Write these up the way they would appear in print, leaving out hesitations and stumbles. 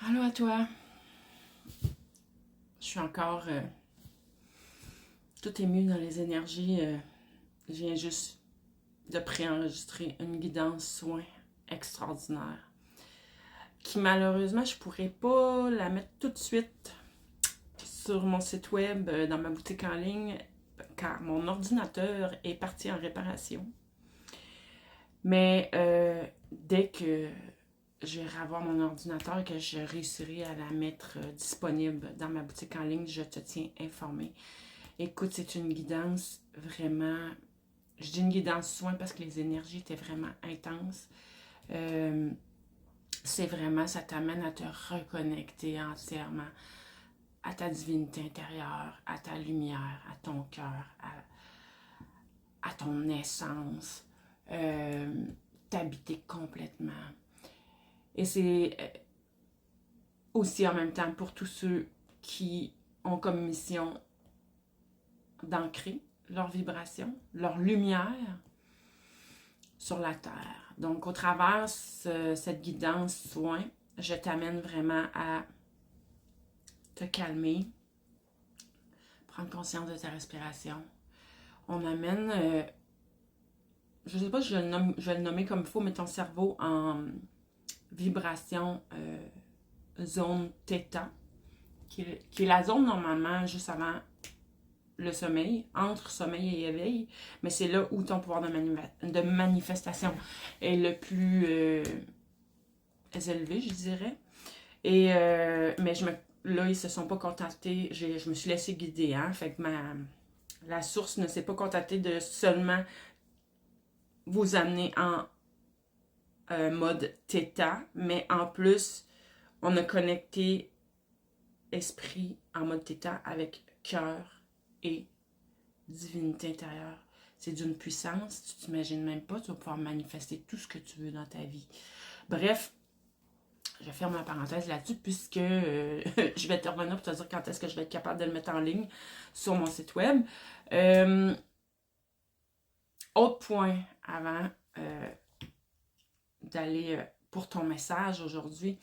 Allô à toi. Je suis encore tout émue dans les énergies. Je viens juste de préenregistrer une guidance soin extraordinaire qui malheureusement je pourrais pas la mettre tout de suite sur mon site web, dans ma boutique en ligne, car mon ordinateur est parti en réparation. Mais dès que je vais revoir mon ordinateur et que je réussirai à la mettre disponible dans ma boutique en ligne, je te tiens informé. Écoute, c'est une guidance vraiment... Je dis une guidance soin parce que les énergies étaient vraiment intenses. C'est vraiment, ça t'amène à te reconnecter entièrement à ta divinité intérieure, à ta lumière, à ton cœur, à ton essence. T'habiter complètement. Et c'est aussi en même temps pour tous ceux qui ont comme mission d'ancrer leur vibration, leur lumière sur la Terre. Donc, au travers cette guidance soin, je t'amène vraiment à te calmer, prendre conscience de ta respiration. On amène, je ne sais pas si je vais le nommer comme il faut, mais ton cerveau en vibration zone Theta, qui est la zone normalement juste avant le sommeil, entre sommeil et éveil, mais c'est là où ton pouvoir de manifestation est le plus élevé, je dirais. Et mais là, ils se sont pas contentés, je me suis laissée guider, hein, fait que la source ne s'est pas contentée de seulement vous amener en mode Theta, mais en plus, on a connecté esprit en mode Theta avec cœur et divinité intérieure. C'est d'une puissance, tu t'imagines même pas, tu vas pouvoir manifester tout ce que tu veux dans ta vie. Bref, je ferme la parenthèse là-dessus puisque je vais te revenir pour te dire quand est-ce que je vais être capable de le mettre en ligne sur mon site web. Autre point avant d'aller pour ton message aujourd'hui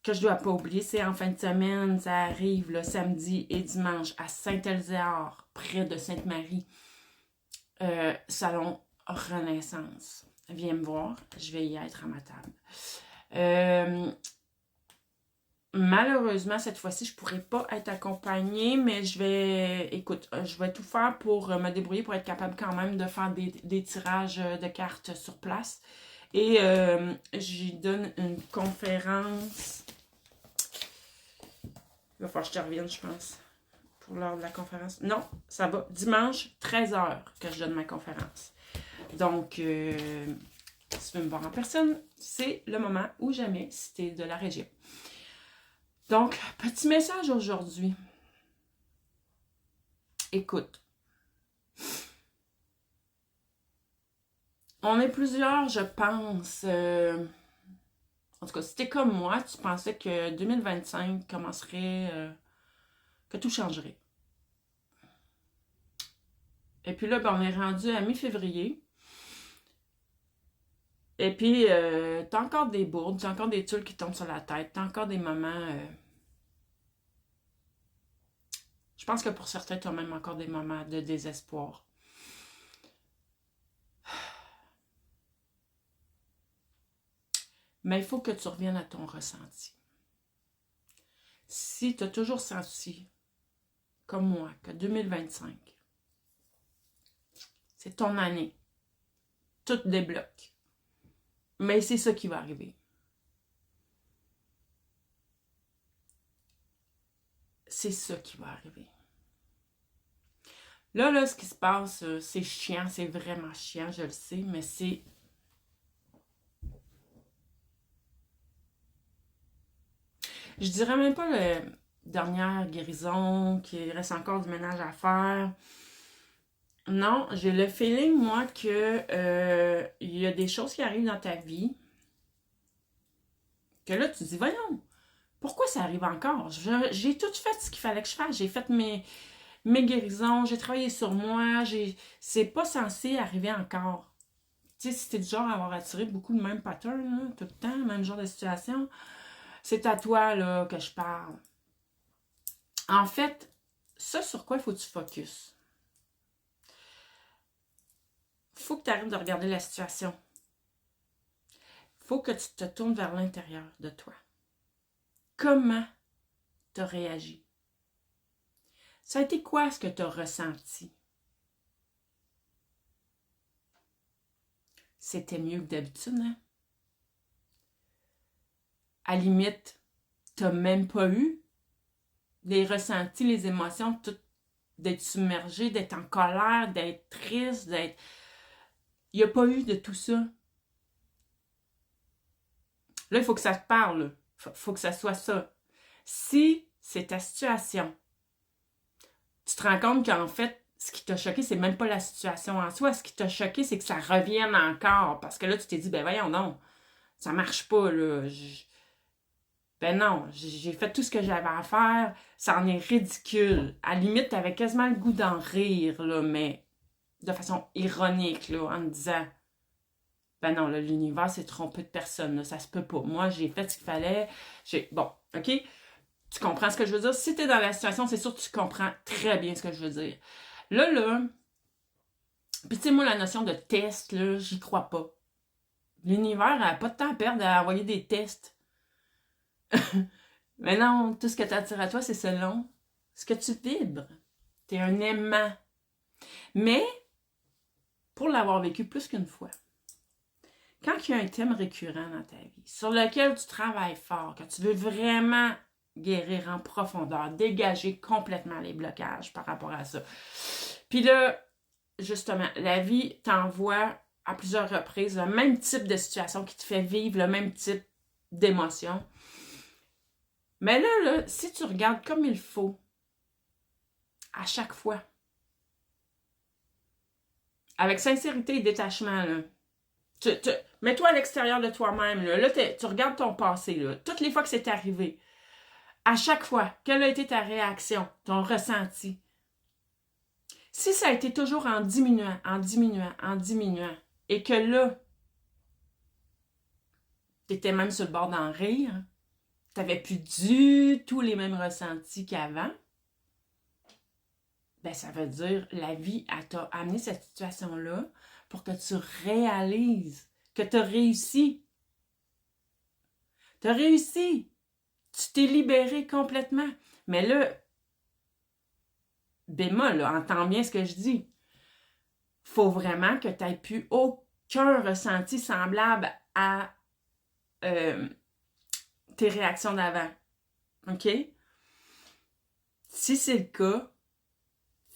que je ne dois pas oublier, c'est en fin de semaine, ça arrive le samedi et dimanche à Saint-Elzéar, près de Sainte-Marie, salon Renaissance. Viens me voir, je vais y être à ma table. Malheureusement, cette fois-ci, je ne pourrai pas être accompagnée, mais je vais tout faire pour me débrouiller pour être capable quand même de faire des tirages de cartes sur place. Et j'y donne une conférence. Il va falloir que je te revienne, je pense, pour l'heure de la conférence. Non, ça va. Dimanche, 13h que je donne ma conférence. Donc, si tu veux me voir en personne, c'est le moment ou jamais si tu es de la région. Donc, petit message aujourd'hui. Écoute. On est plusieurs, je pense. En tout cas, si t'es comme moi, tu pensais que 2025 commencerait, que tout changerait. Et puis là, on est rendu à mi-février. Et puis, t'as encore des bourdes, t'as encore des tuiles qui tombent sur la tête, t'as encore des moments... je pense que pour certains, t'as même encore des moments de désespoir. Mais il faut que tu reviennes à ton ressenti. Si tu as toujours senti, comme moi, que 2025, c'est ton année, tout débloque. Mais c'est ça qui va arriver. C'est ça qui va arriver. Là, ce qui se passe, c'est chiant, c'est vraiment chiant, je le sais, mais c'est... Je dirais même pas la dernière guérison, qu'il reste encore du ménage à faire. Non, j'ai le feeling, moi, que il y a des choses qui arrivent dans ta vie que là, tu te dis, voyons, pourquoi ça arrive encore? J'ai tout fait ce qu'il fallait que je fasse. J'ai fait mes guérisons, j'ai travaillé sur moi, c'est pas censé arriver encore. Tu sais, si t'es du genre à avoir attiré beaucoup de mêmes patterns, là, tout le temps, même genre de situation, c'est à toi là, que je parle. En fait, ça sur quoi il faut que tu focuses? Il faut que tu arrêtes de regarder la situation. Il faut que tu te tournes vers l'intérieur de toi. Comment tu as réagi? Ça a été quoi ce que tu as ressenti? C'était mieux que d'habitude, hein? À la limite, tu n'as même pas eu les ressentis, les émotions, tout, d'être submergé, d'être en colère, d'être triste, d'être... Il n'y a pas eu de tout ça. Là, il faut que ça te parle. Il faut que ça soit ça. Si c'est ta situation, tu te rends compte qu'en fait, ce qui t'a choqué, c'est même pas la situation en soi. Ce qui t'a choqué, c'est que ça revienne encore. Parce que là, tu t'es dit, ben voyons, non, ça marche pas, là. Ben non, j'ai fait tout ce que j'avais à faire. Ça en est ridicule. À la limite, t'avais quasiment le goût d'en rire, là, mais de façon ironique, là, en te disant, ben non, là, l'univers s'est trompé de personne, là, ça se peut pas. Moi, j'ai fait ce qu'il fallait. Bon, OK? Tu comprends ce que je veux dire? Si tu es dans la situation, c'est sûr que tu comprends très bien ce que je veux dire. Là, puis tu sais, moi, la notion de test, là, j'y crois pas. L'univers n'a pas de temps à perdre à envoyer des tests. Mais non, tout ce que t'attires à toi, c'est selon ce que tu vibres. T'es un aimant. Mais, pour l'avoir vécu plus qu'une fois, quand il y a un thème récurrent dans ta vie, sur lequel tu travailles fort, que tu veux vraiment guérir en profondeur, dégager complètement les blocages par rapport à ça. Puis là, justement, la vie t'envoie à plusieurs reprises le même type de situation qui te fait vivre le même type d'émotion. Mais là, si tu regardes comme il faut, à chaque fois, avec sincérité et détachement, là, mets-toi à l'extérieur de toi-même. Là, tu regardes ton passé, là, toutes les fois que c'est arrivé. À chaque fois, quelle a été ta réaction, ton ressenti? Si ça a été toujours en diminuant, et que là, tu étais même sur le bord d'en rire, tu n'avais plus du tout les mêmes ressentis qu'avant, ben ça veut dire la vie t'a amené cette situation-là pour que tu réalises que tu as réussi. Tu as réussi. Tu t'es libéré complètement. Mais là, bémol, là, entends bien ce que je dis. Faut vraiment que tu n'aies plus aucun ressenti semblable à tes réactions d'avant. OK? Si c'est le cas,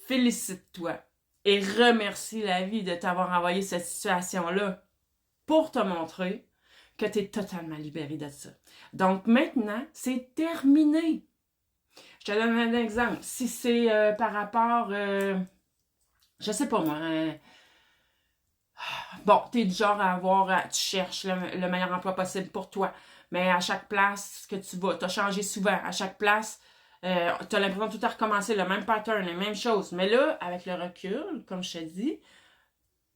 félicite-toi et remercie la vie de t'avoir envoyé cette situation-là pour te montrer que tu es totalement libéré de ça. Donc maintenant, c'est terminé. Je te donne un exemple. Si c'est par rapport, je sais pas moi, bon, tu es du genre à avoir, tu cherches le meilleur emploi possible pour toi, mais à chaque place que tu vas, tu as changé souvent, à chaque place, tu as l'impression de tout à recommencer, le même pattern, les mêmes choses. Mais là, avec le recul, comme je te dis,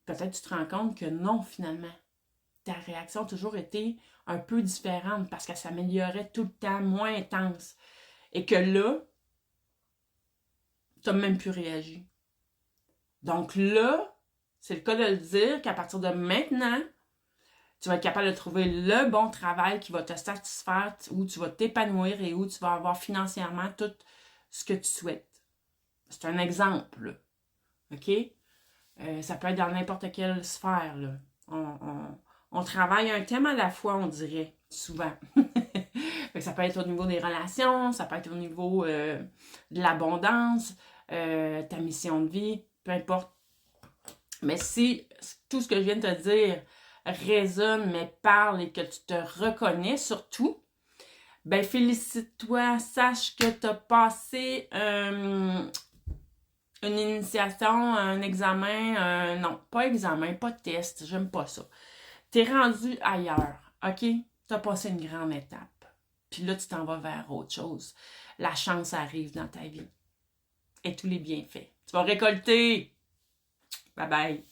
peut-être tu te rends compte que non, finalement. Ta réaction a toujours été un peu différente parce qu'elle s'améliorait tout le temps, moins intense. Et que là, tu n'as même plus réagi. Donc là, c'est le cas de le dire qu'à partir de maintenant, tu vas être capable de trouver le bon travail qui va te satisfaire, où tu vas t'épanouir et où tu vas avoir financièrement tout ce que tu souhaites. C'est un exemple, OK? Ça peut être dans n'importe quelle sphère, là. On travaille un thème à la fois, on dirait, souvent. Ça peut être au niveau des relations, ça peut être au niveau de l'abondance, ta mission de vie, peu importe. Mais si tout ce que je viens de te dire résonne, mais parle et que tu te reconnais surtout, ben félicite-toi, sache que tu as passé une initiation, un examen, non, pas examen, pas test, j'aime pas ça. T'es rendu ailleurs, OK? T'as passé une grande étape. Puis là, tu t'en vas vers autre chose. La chance arrive dans ta vie. Et tous les bienfaits. Tu vas récolter. Bye bye.